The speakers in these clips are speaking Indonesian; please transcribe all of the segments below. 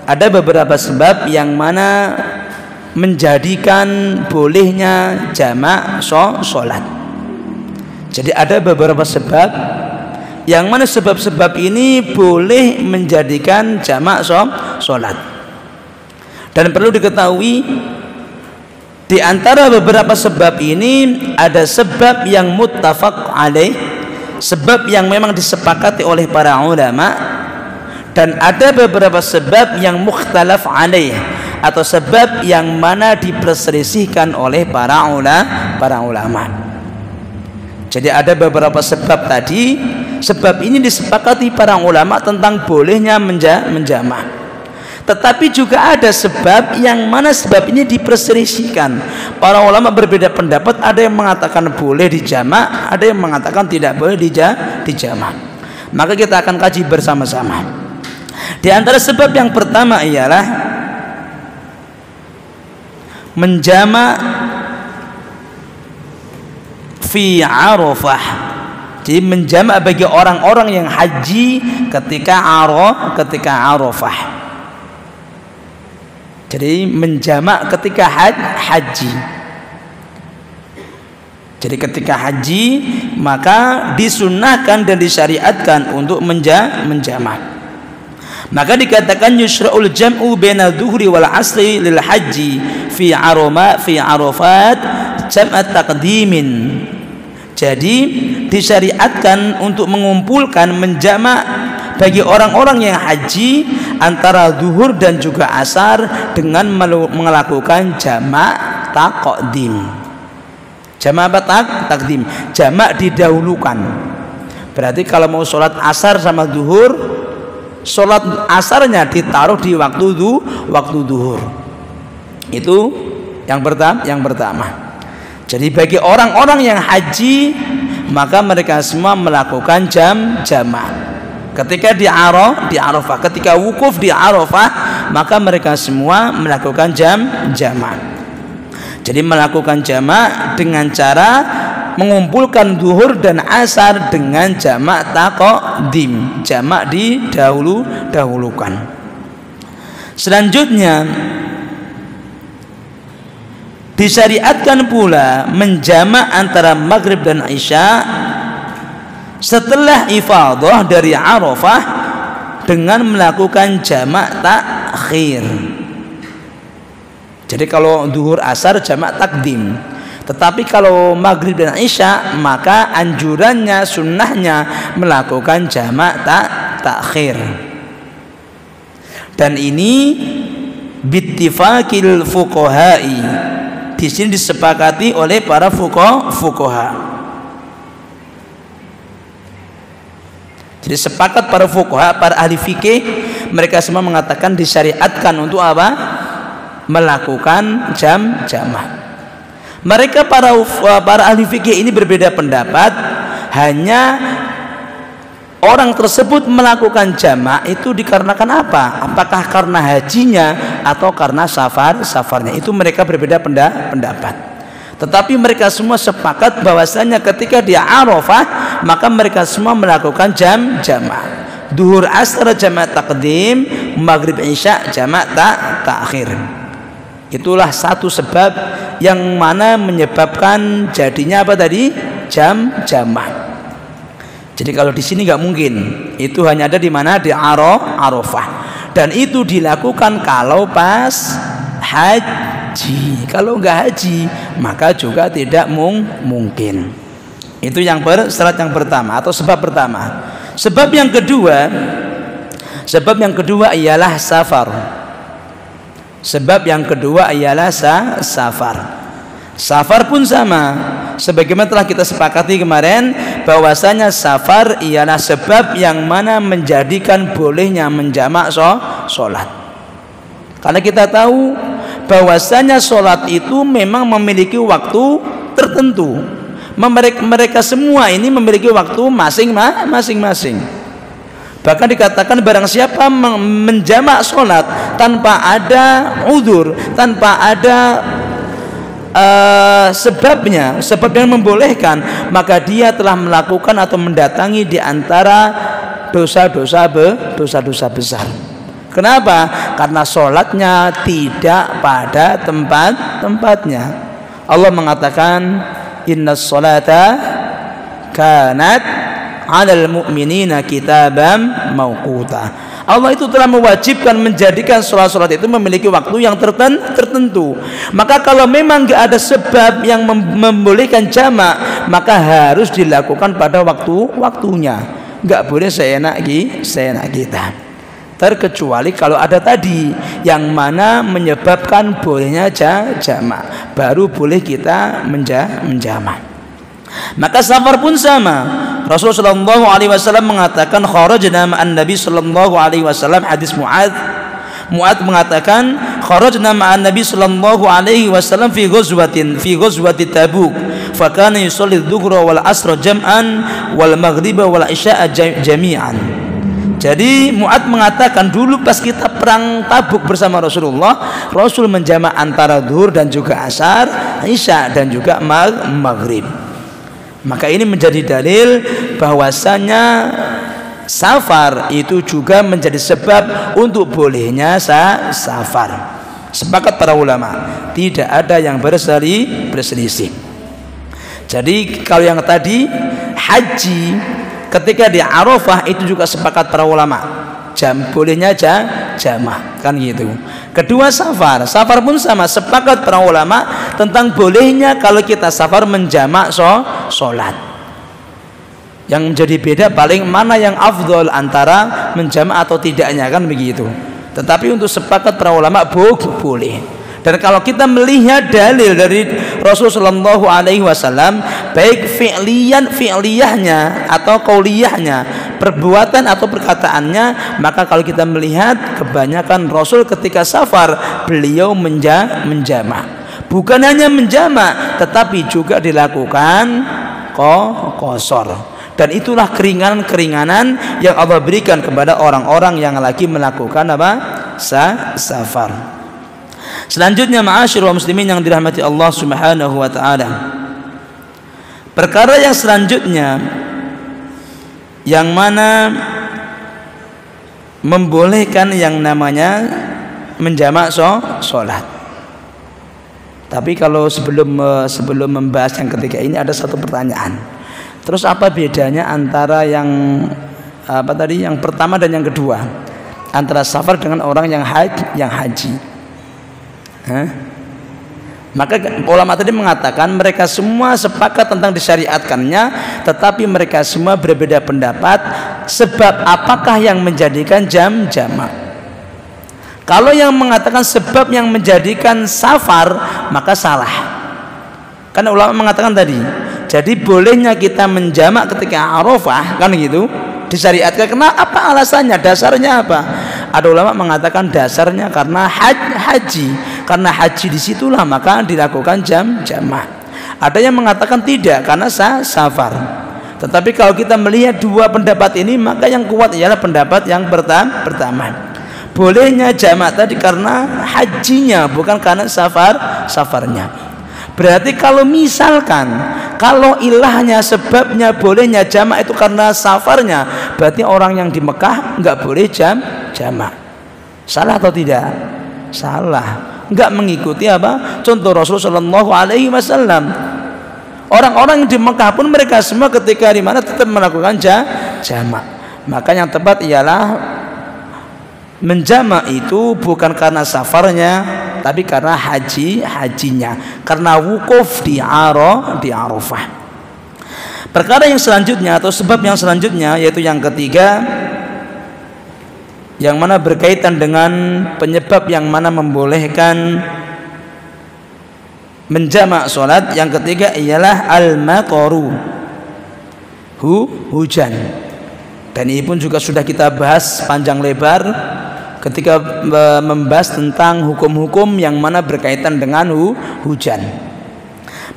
ada beberapa sebab yang mana menjadikan bolehnya jamak sholat. Jadi ada beberapa sebab yang mana sebab-sebab ini boleh menjadikan jamak sholat. Dan perlu diketahui, di antara beberapa sebab ini ada sebab yang muttafaq alaih, sebab yang memang disepakati oleh para ulama, dan ada beberapa sebab yang mukhtalaf alaih, atau sebab yang mana diperselisihkan oleh para ulama. Jadi ada beberapa sebab tadi, sebab ini disepakati para ulama tentang bolehnya menjamak. Tetapi juga ada sebab yang mana sebab ini diperselisihkan. Para ulama berbeda pendapat, ada yang mengatakan boleh dijamak, ada yang mengatakan tidak boleh dijamak. Maka kita akan kaji bersama-sama. Di antara sebab yang pertama ialah menjamak fi Arafah. Jadi menjamak bagi orang-orang yang haji ketika Arafah. Jadi menjamak ketika haji. Jadi ketika haji maka disunahkan dan disyariatkan untuk menjamak. Maka dikatakan yusra'ul jam'u bainal dhuhri wal 'asri lil haji fi Arafat jam'at taqdimin. Jadi disyariatkan untuk mengumpulkan menjamak bagi orang-orang yang haji antara zuhur dan juga asar dengan melakukan jamak taqdim. Jamak apa? Taqdim. Jamak didahulukan. Berarti kalau mau sholat asar sama zuhur, sholat asarnya ditaruh di waktu zuhur. Itu yang pertama. Jadi bagi orang-orang yang haji maka mereka semua melakukan jamak. Ketika di Arafah, ketika wukuf di Arafah, maka mereka semua melakukan jamak. Jadi melakukan jamak dengan cara mengumpulkan zuhur dan asar dengan jamak taqdim, jamak didahulukan. Selanjutnya disyariatkan pula menjamak antara maghrib dan isya setelah ifadah dari Arafah dengan melakukan jamak takhir. Jadi kalau zuhur asar jamak takdim, tetapi kalau maghrib dan isya maka anjurannya, sunnahnya melakukan jamak takhir. Dan ini bittifaqil fuqaha'i, di sini disepakati oleh para fuqaha. Jadi sepakat para fuqaha, para ahli fikih, mereka semua mengatakan disyariatkan untuk apa? Melakukan jamak. Mereka para ahli fikih ini berbeda pendapat, hanya orang tersebut melakukan jamak itu dikarenakan apa? Apakah karena hajinya atau karena safarnya? Itu mereka berbeda pendapat. Tetapi mereka semua sepakat bahwasanya ketika di Arafah maka mereka semua melakukan jamak. Duhur asar jamak taqdim, maghrib isya jamak takhir. Itulah satu sebab yang mana menyebabkan jadinya apa tadi? Jamak. Jadi kalau di sini nggak mungkin. Itu hanya ada di mana? Di Arafah. Dan itu dilakukan kalau pas haji. Kalau nggak haji maka juga tidak mungkin. Itu syarat yang pertama atau sebab pertama. Sebab yang kedua ialah safar. Sebab yang kedua ialah safar. Safar pun sama, sebagaimana telah kita sepakati kemarin bahwasanya safar ialah sebab yang mana menjadikan bolehnya menjamak sholat. Karena kita tahu bahwasanya sholat itu memang memiliki waktu tertentu. Mereka semua ini memiliki waktu masing-masing. Bahkan dikatakan barang siapa menjamak sholat tanpa ada udzur, tanpa ada sebab yang membolehkan, maka dia telah melakukan atau mendatangi di antara dosa-dosa besar. Kenapa? Karena sholatnya tidak pada tempatnya. Allah mengatakan innas sholata kanat 'alal mu'minina kitaban mauquta. Allah itu telah mewajibkan menjadikan sholat-sholat itu memiliki waktu yang tertentu. Maka kalau memang nggak ada sebab yang membolehkan jamak, maka harus dilakukan pada waktunya. Nggak boleh seenak kita. Terkecuali kalau ada tadi yang mana menyebabkan bolehnya jamak, baru boleh kita menjamak. Maka safar pun sama. Rasulullah sallallahu alaihi wasallam mengatakan kharajna ma'an Nabi sallallahu alaihi wasallam, hadis Mu'adz mengatakan kharajna ma'an Nabi sallallahu alaihi wasallam fi ghazwati Tabuk fa kana yusalli adh-dhuhra wal asra jam'an wal maghriba wal isya'a jami'an. Jadi Mu'adz mengatakan dulu pas kita perang Tabuk bersama Rasulullah, Rasul menjamak antara zuhur dan juga asar, isya dan juga maghrib. Maka ini menjadi dalil bahwasanya safar itu juga menjadi sebab untuk bolehnya safar. Sepakat para ulama, tidak ada yang berselisih. Jadi kalau yang tadi haji ketika di Arafah itu juga sepakat para ulama, bolehnya jamaah kan gitu. Kedua safar pun sama, sepakat para ulama tentang bolehnya kalau kita safar menjamak sholat. Yang menjadi beda paling mana yang afdol antara menjamak atau tidaknya kan begitu. Tetapi untuk sepakat para ulama boleh. Dan kalau kita melihat dalil dari Rasulullah Shallallahu Alaihi Wasallam, baik fi'liyahnya atau qauliyahnya, perbuatan atau perkataannya, maka kalau kita melihat kebanyakan Rasul ketika safar beliau menjamak. Bukan hanya menjamak, tetapi juga dilakukan qasar. Dan itulah keringanan-keringanan yang Allah berikan kepada orang-orang yang lagi melakukan safar. Selanjutnya ma'asyiral muslimin yang dirahmati Allah Subhanahu wa taala. Perkara yang selanjutnya yang mana membolehkan yang namanya menjamak sholat. Tapi kalau sebelum membahas yang ketiga ini ada satu pertanyaan. Terus apa bedanya antara yang pertama dan yang kedua? Antara safar dengan orang yang haji. Maka ulama tadi mengatakan mereka semua sepakat tentang disyariatkannya, tetapi mereka semua berbeda pendapat sebab apakah yang menjadikan jamak. Kalau yang mengatakan sebab yang menjadikan safar, maka salah. Karena ulama mengatakan tadi, jadi bolehnya kita menjamak ketika Arafah kan gitu, disyariatkan. Kenapa alasannya? Dasarnya apa? Ada ulama mengatakan dasarnya karena haji. Karena haji disitulah maka dilakukan jamak. Ada yang mengatakan tidak, karena safar. Tetapi kalau kita melihat dua pendapat ini, maka yang kuat ialah pendapat yang pertama. Bolehnya jamak tadi karena hajinya, bukan karena safarnya. Berarti kalau misalkan kalau ilahnya, sebabnya bolehnya jamak itu karena safarnya, berarti orang yang di Mekah nggak boleh jamak. Salah atau tidak? Salah. Nggak mengikuti apa? Contoh Rasulullah Shallallahu Alaihi Wasallam. Orang-orang yang di Mekah pun mereka semua ketika di mana tetap melakukan jamak. Maka yang tepat ialah menjamak itu bukan karena safarnya, tapi karena hajinya, karena wukuf di Arafah. Perkara yang selanjutnya atau sebab yang selanjutnya yaitu yang ketiga, yang mana berkaitan dengan penyebab yang mana membolehkan menjamak sholat. Yang ketiga ialah al-mataru, hujan. Dan ini pun juga sudah kita bahas panjang lebar ketika membahas tentang hukum-hukum yang mana berkaitan dengan hujan.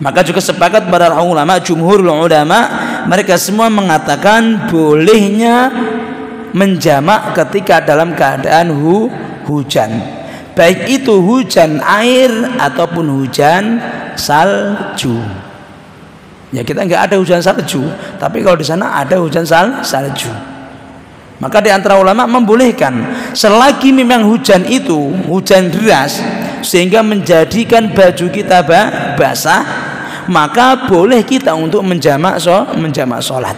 Maka juga sepakat para ulama, jumhur ulama, mereka semua mengatakan bolehnya menjamak ketika dalam keadaan hujan, baik itu hujan air ataupun hujan salju. Ya kita nggak ada hujan salju, tapi kalau di sana ada hujan salju. Maka di antara ulama membolehkan selagi memang hujan itu hujan deras sehingga menjadikan baju kita basah, maka boleh kita untuk menjamak sholat.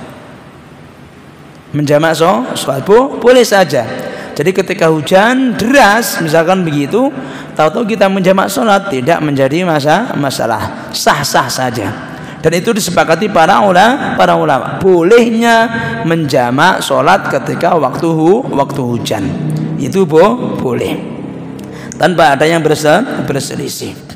Menjamak sholat boleh saja. Jadi ketika hujan deras misalkan begitu, tahu-tahu kita menjamak sholat tidak menjadi masalah, sah-sah saja. Dan itu disepakati para ulama bolehnya menjamak sholat ketika waktu hujan, itu boleh tanpa ada yang berselisih.